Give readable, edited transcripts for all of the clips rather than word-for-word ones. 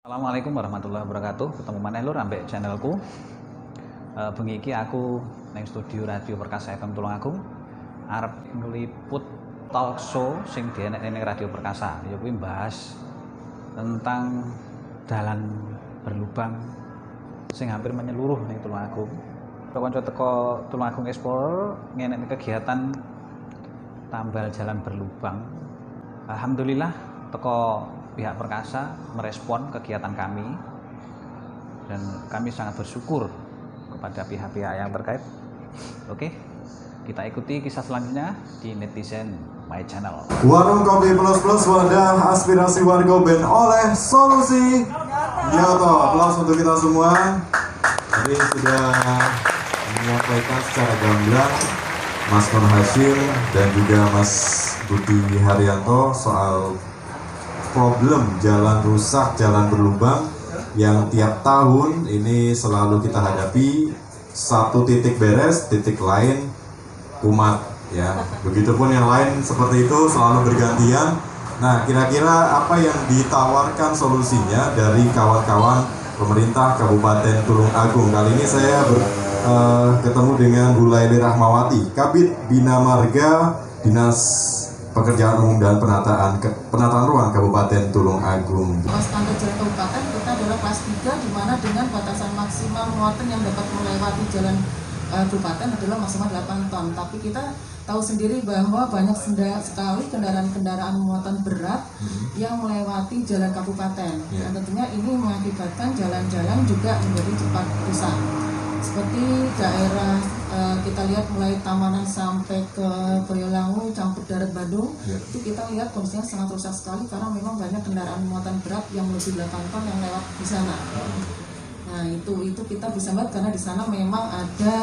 Assalamualaikum warahmatullahi wabarakatuh. Ketemu maneh lur ambek channelku. Bengi iki aku ning studio Radio Perkasa FM Tulungagung arep ngeliput talk show sing dienek ning Radio Perkasa. Ya kuwi bahas tentang dalan berlubang sing hampir menyeluruh ning Tulungagung. Kanca teko Tulungagung Explorer ngenek kegiatan tambal jalan berlubang. Alhamdulillah teko pihak Perkasa merespon kegiatan kami dan kami sangat bersyukur kepada pihak-pihak yang terkait. Oke, kita ikuti kisah selanjutnya di Netizen My Channel. Warung Kopi Plus Plus, wadah aspirasi warga band oleh Solusi Nyoto. Aplaus untuk kita semua. Tadi sudah menyampaikan secara gamblang Mas Kon Hashim dan juga Mas Budi Haryanto soal problem jalan rusak, jalan berlubang yang tiap tahun ini selalu kita hadapi. Satu titik beres, titik lain kumat ya. Begitupun yang lain seperti itu selalu bergantian. Nah, kira-kira apa yang ditawarkan solusinya dari kawan-kawan pemerintah Kabupaten Tulungagung? Kali ini saya ketemu dengan Bu Laili Rahmawati, Kabid Bina Marga Dinas Pekerjaan Umum dan Penataan Ruang Kabupaten Tulungagung. Standar jalan kabupaten kita adalah kelas 3, di mana dengan batasan maksimal muatan yang dapat melewati jalan kabupaten adalah maksimal 8 ton. Tapi kita tahu sendiri bahwa banyak sekali kendaraan-kendaraan muatan berat yang melewati jalan kabupaten. Dan tentunya ini mengakibatkan jalan-jalan juga menjadi cepat rusak. Seperti daerah kita lihat mulai Tamanan sampai ke Boyolangu campur darat Bandung, itu kita lihat kondisinya sangat rusak sekali karena memang banyak kendaraan muatan berat yang melebihi 8 ton yang lewat di sana. Nah itu kita bisa lihat karena di sana memang ada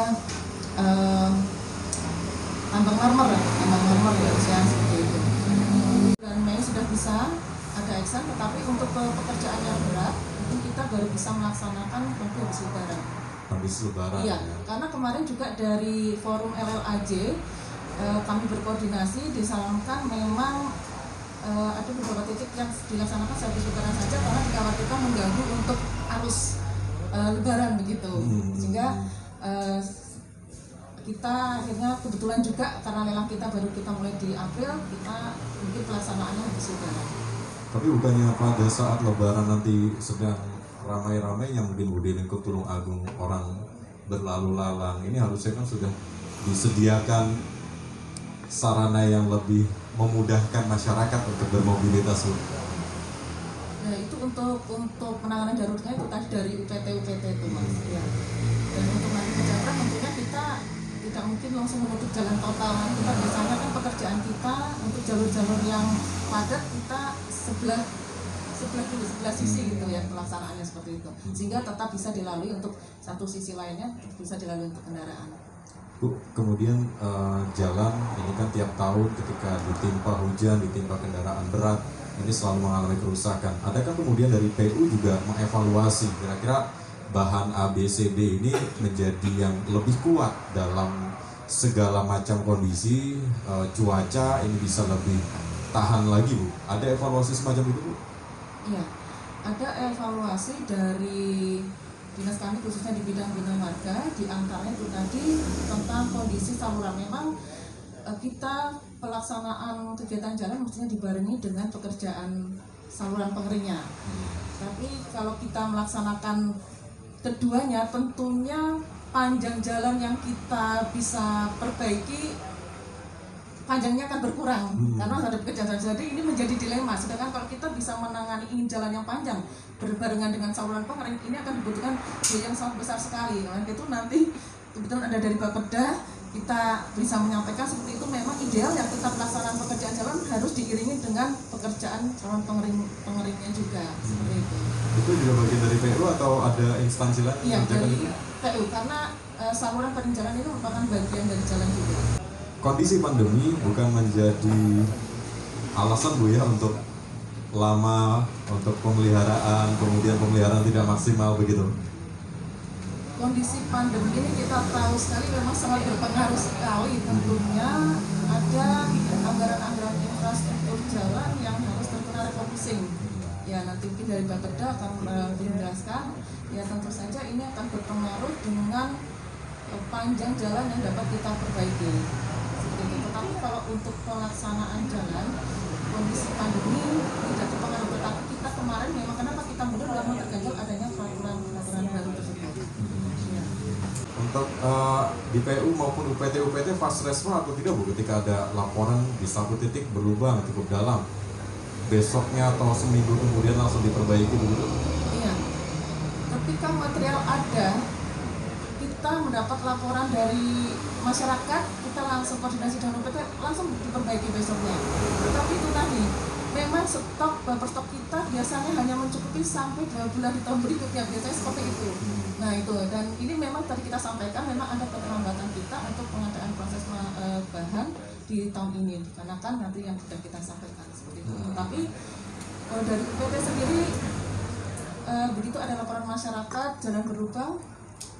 tambang marmer ya seperti itu. Dan Mei sudah bisa ada action, tetapi untuk pekerjaan yang berat itu kita baru bisa melaksanakan nanti habis lebaran. Iya, ya. Karena kemarin juga dari forum LLAJ kami berkoordinasi disarankan memang ada beberapa titik yang dilaksanakan sehabis lebaran saja karena dikhawatirkan mengganggu untuk arus lebaran begitu. Sehingga kita akhirnya kebetulan juga karena lelang kita baru kita mulai di April, kita mungkin pelaksanaannya habis lebaran. Tapi bukannya pada saat lebaran nanti sedang ramai-ramai yang mungkin lingkup Tulungagung orang berlalu lalang, ini harusnya kan sudah disediakan sarana yang lebih memudahkan masyarakat untuk bermobilitas. Nah itu untuk penanganan daruratnya itu tadi dari UPT itu mas ya. Dan untuk nanti menjaga tentunya kita tidak mungkin langsung menutup jalan total. Kita biasanya kan pekerjaan kita untuk jalur-jalur yang padat kita sebelah sisi gitu ya pelaksanaannya seperti itu, sehingga tetap bisa dilalui untuk satu sisi lainnya bisa dilalui untuk kendaraan. Bu, kemudian jalan ini kan tiap tahun ketika ditimpa hujan, ditimpa kendaraan berat ini selalu mengalami kerusakan. Adakah kemudian dari PU juga mengevaluasi kira-kira bahan ABCD ini menjadi yang lebih kuat dalam segala macam kondisi cuaca ini bisa lebih tahan lagi, Bu? Ada evaluasi semacam itu, Bu? Iya, ada evaluasi dari dinas kami khususnya di bidang bina marga, di antaranya itu tadi tentang kondisi saluran. Memang kita pelaksanaan kegiatan jalan mestinya dibarengi dengan pekerjaan saluran pengeringnya. Tapi kalau kita melaksanakan keduanya, tentunya panjang jalan yang kita bisa perbaiki panjangnya akan berkurang karena ada pekerjaan. Jadi ini menjadi dilema. Sedangkan kalau kita bisa menangani ingin jalan yang panjang berbarengan dengan saluran pengering, ini akan dibutuhkan biaya yang sangat besar sekali. Nah, itu nanti kebetulan ada dari Bapeda, kita bisa menyampaikan seperti itu. Memang ideal yang kita pelaksanaan pekerjaan jalan harus diiringi dengan pekerjaan saluran pengeringnya juga seperti itu. Itu juga bagian dari PU atau ada instansi lain? Iya, dari PU karena saluran pengering jalan itu merupakan bagian dari jalan juga. Kondisi pandemi bukan menjadi alasan, Bu, ya, untuk lama untuk pemeliharaan, kemudian pemeliharaan tidak maksimal begitu. Kondisi pandemi ini kita tahu sekali memang sangat berpengaruh sekali. Tentunya ada anggaran-anggaran infrastruktur jalan yang harus terkena refocusing. Ya nanti mungkin dari Bapeda akan lebih menjelaskan. Ya tentu saja ini akan berpengaruh dengan panjang jalan yang dapat kita perbaiki. Seperti itu. Tetapi kalau untuk pelaksanaan jalan, kondisi pandemi tidak terpengaruh. Tetapi kita kemarin memang kenapa kita mundur karena terganjal adanya peraturan baru tersebut. Ya. Untuk di PU maupun UPT fast respon atau tidak Bu ketika ada laporan di satu titik berlubang cukup dalam, besoknya atau seminggu kemudian langsung diperbaiki begitu? Iya. Ketika material ada, kita mendapat laporan dari masyarakat, kita langsung koordinasi dengan UPT, langsung diperbaiki besoknya. Tetapi itu tadi, memang buffer stok kita biasanya hanya mencukupi sampai 2 bulan di tahun berikutnya, biasanya seperti itu. Nah itu, dan ini memang tadi kita sampaikan, memang ada keterlambatan kita untuk pengadaan proses bahan di tahun ini, dikarenakan nanti yang sudah kita sampaikan seperti itu. Tapi dari UPT sendiri, begitu ada laporan masyarakat jalan berlubang,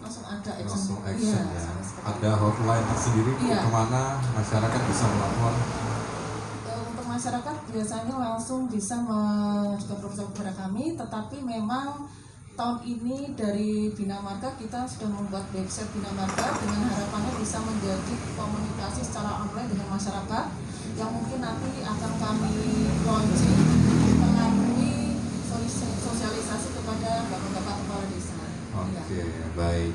langsung ada action. Iya, ya. Ada hotline tersendiri kemana masyarakat bisa melapor? Untuk masyarakat biasanya langsung bisa mengajukan proposal kepada kami, tetapi memang tahun ini dari Bina Marga kita sudah membuat website Bina Marga dengan harapannya bisa menjadi komunikasi secara online dengan masyarakat yang mungkin nanti akan kami launching melalui sosialisasi kepada bapak-bapak kepala desa. Oke, baik.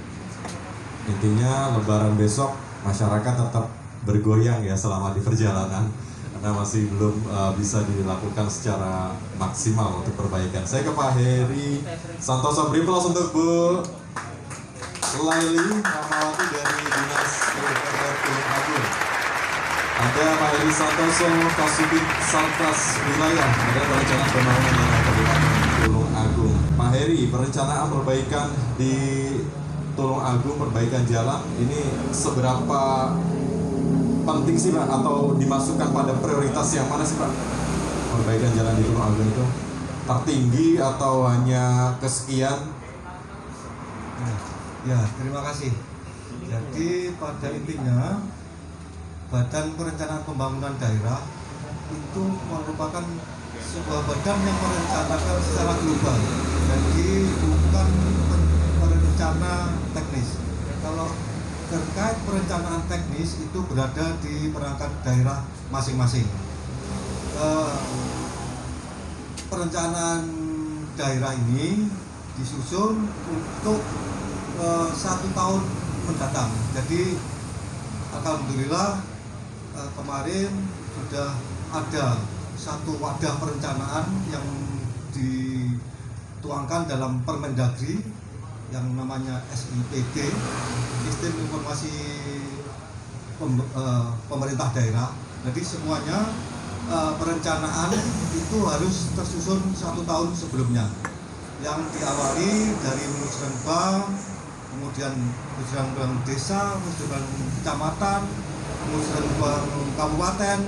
Intinya Lebaran besok masyarakat tetap bergoyang ya selama di perjalanan karena masih belum bisa dilakukan secara maksimal untuk perbaikan. Saya ke Pak Heri Santoso, beri aplaus untuk Bu Laili Ramawati dari Dinas PUPR Tulung Agung. Ada Pak Heri Santoso, Kasubit Sarkas Wilayah, ada perencanaan pembangunan daerah Kabupaten Tulung Agung. Pak Heri, perencanaan perbaikan di Tulung Agung, perbaikan jalan ini seberapa penting sih Pak, atau dimasukkan pada prioritas yang mana sih Pak? Perbaikan jalan di Tulung Agung itu tertinggi atau hanya kesekian? Ya, terima kasih. Jadi pada intinya Badan Perencanaan Pembangunan Daerah itu merupakan sebuah badan yang merencanakan secara global. Jadi bukan perencana teknis. Kalau terkait perencanaan teknis itu berada di perangkat daerah masing-masing. Perencanaan daerah ini disusun untuk 1 tahun mendatang. Jadi alhamdulillah kemarin sudah ada satu wadah perencanaan yang dituangkan dalam Permendagri yang namanya SIPD, Sistem Informasi Pemerintah Daerah. Jadi semuanya perencanaan itu harus tersusun 1 tahun sebelumnya, yang diawali dari musrenbang, kemudian musrenbang desa, musrenbang kecamatan, musrenbang kabupaten,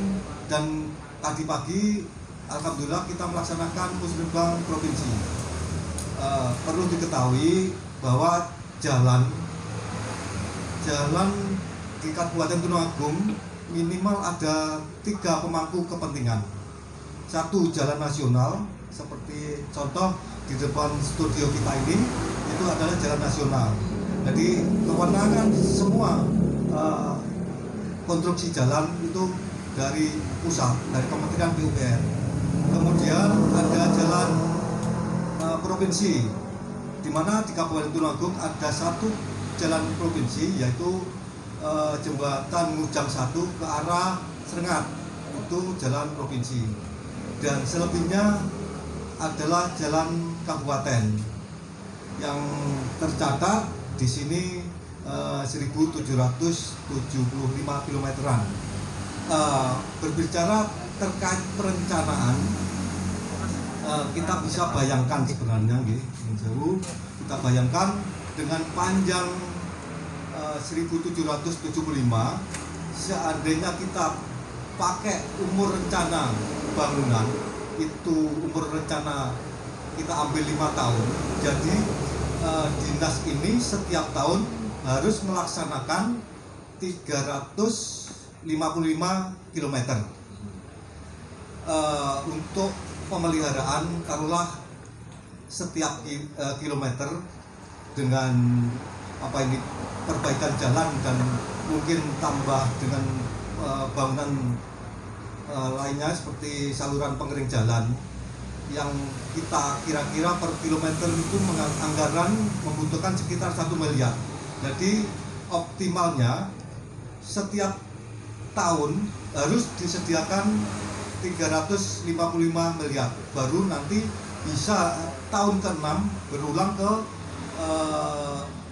dan tadi pagi alhamdulillah kita melaksanakan musrenbang provinsi. Perlu diketahui bahwa jalan di Kabupaten Tulung Agung minimal ada 3 pemangku kepentingan. 1, jalan nasional, seperti contoh di depan studio kita ini itu adalah jalan nasional. Jadi kewenangan semua konstruksi jalan itu dari pusat, dari Kementerian PUPR. Kemudian ada jalan provinsi, di mana di Kabupaten Tulung Agung ada 1 jalan provinsi, yaitu jembatan Ngujang 1 ke arah Serengat, itu jalan provinsi. Dan selebihnya adalah jalan kabupaten yang tercatat di sini 1.775 kilometeran. Berbicara terkait perencanaan, kita bisa bayangkan sebenarnya, kita bayangkan dengan panjang 1.775, seandainya kita pakai umur rencana bangunan itu, umur rencana kita ambil 5 tahun, jadi dinas ini setiap tahun harus melaksanakan 355 km untuk pemeliharaan taruhlah setiap kilometer dengan perbaikan jalan dan mungkin tambah dengan bangunan lainnya seperti saluran pengering jalan yang kita kira-kira per kilometer itu anggaran membutuhkan sekitar 1 miliar. Jadi optimalnya setiap tahun harus disediakan 355 miliar, baru nanti bisa tahun ke-6 berulang ke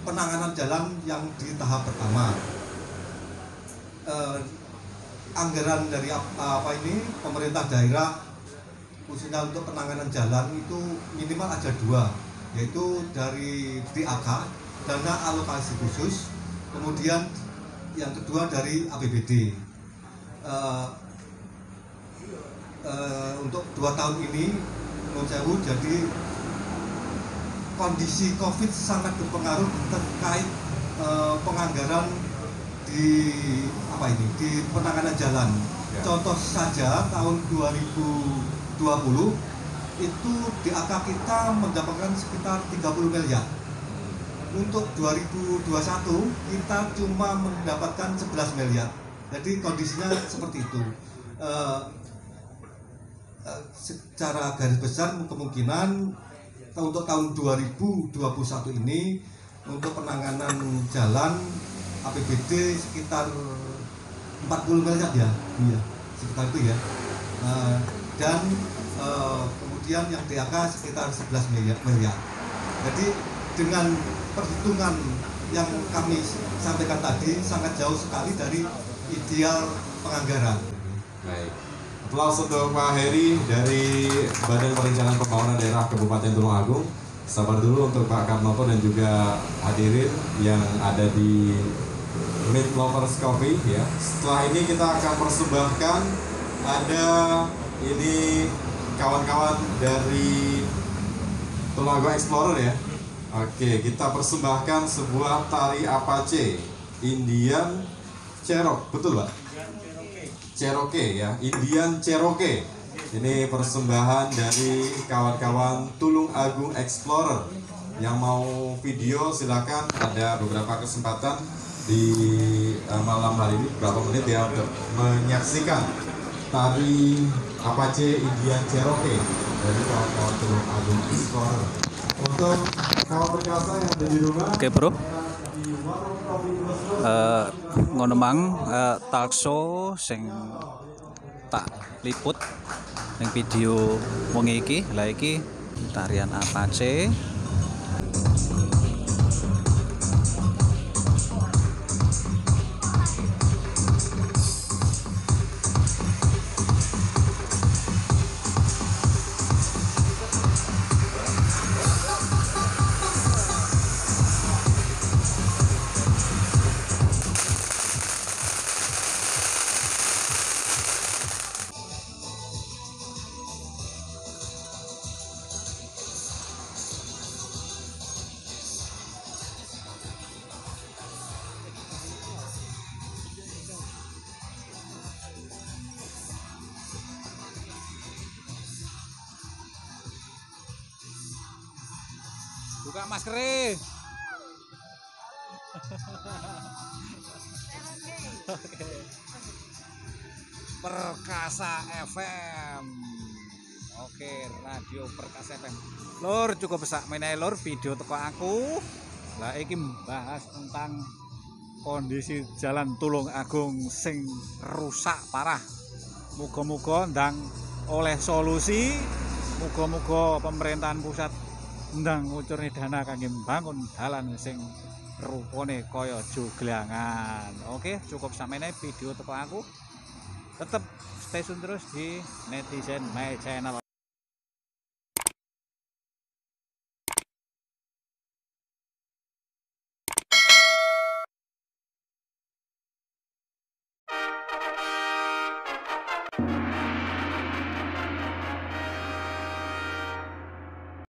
penanganan jalan yang di tahap pertama. Anggaran dari pemerintah daerah khususnya untuk penanganan jalan itu minimal ada 2, yaitu dari DAK, dana alokasi khusus, kemudian yang kedua dari APBD. Untuk 2 tahun ini menurut saya jadi kondisi COVID sangat berpengaruh terkait penganggaran di penanganan jalan. Ya. Contoh saja tahun 2020 itu DAK kita mendapatkan sekitar 30 miliar. Untuk 2021 kita cuma mendapatkan 11 miliar. Jadi kondisinya seperti itu. Secara garis besar kemungkinan untuk tahun 2021 ini untuk penanganan jalan APBD sekitar 40 miliar ya, iya, sekitar itu ya. Dan kemudian yang DAK sekitar 11 miliar. Jadi dengan perhitungan yang kami sampaikan tadi sangat jauh sekali dari ideal penganggaran. Baik. Aplaus untuk Pak Heri dari Badan Perencanaan Pembangunan Daerah Kabupaten Tulungagung. Sabar dulu untuk Pak Karnoto dan juga hadirin yang ada di Meat Lovers Coffee ya. Setelah ini kita akan persembahkan ada ini kawan-kawan dari Tulungagung Explorer ya. Oke, kita persembahkan sebuah tari Apache Indian Cherokee, betul Pak? Cherokee ya, Indian Cherokee. Ini persembahan dari kawan-kawan Tulungagung Explorer. Yang mau video silakan, ada beberapa kesempatan di malam hari ini beberapa menit ya untuk menyaksikan tari Apache Indian Cherokee dari kawan-kawan Tulungagung Explorer. Untuk kawan perkasa yang ada di rumah. Oke bro, ngono mang talk show sing tak liput yang video wengi iki, lah iki tarian Apache. Buka maskernya. Oke. Perkasa FM. Oke, radio Perkasa FM. Lur cukup besak meneh lur video teko aku. Lah iki bahas tentang kondisi jalan Tulungagung sing rusak parah. Muga-muga ndang oleh solusi. Muga-muga pemerintahan pusat ndang ngucurne dana kangge mbangun dalan sing rupane kaya joglangan. Oke, cukup samene video teko aku. Tetep stay tune terus di Netizen My Channel.